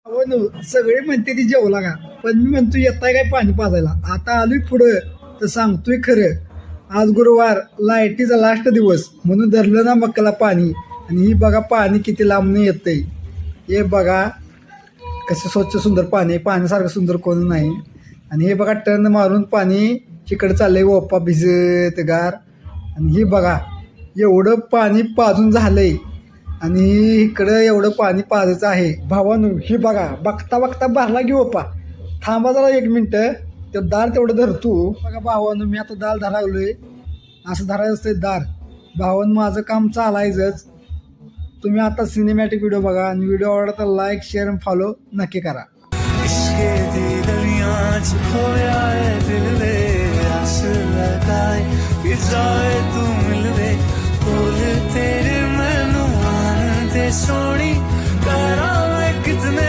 हो न सगळे म्हणते ती जेवला का, पण मी म्हणतो येताय काय पाणी पाजायला. आता आलोय पुढं तर सांगतोय खरं, आज गुरुवार लाईटीचा लास्ट दिवस म्हणून धरलं ना मक्काला पाणी. आणि ही बघा पाणी किती लांबनं येतंय. हे बघा कसं स्वच्छ सुंदर पाणी, पाण्यासारखं सुंदर कोण नाही. आणि हे बघा टर्न मारून पाणी इकडं चाललंय ओपा भिजत गार. आणि ही बघा एवढं पाणी पाजून झालंय आणि इकडं एवढं पाणी पाजायचं आहे. भावानू ही बघा बघता बघता भरला घेऊ ओपा. थांबा जरा 1 मिनटं, ते दार तेवढं धरतो. बघा भावानू मी आता दार धरावलोय, असं धरायचं असतं दार. भावानं माझं काम चालायचंच. तुम्ही आता सिनेमॅटिक व्हिडिओ बघा आणि व्हिडिओ आवडला तर लाईक शेअर आणि फॉलो नक्की करा. सोनी करा मैं कितने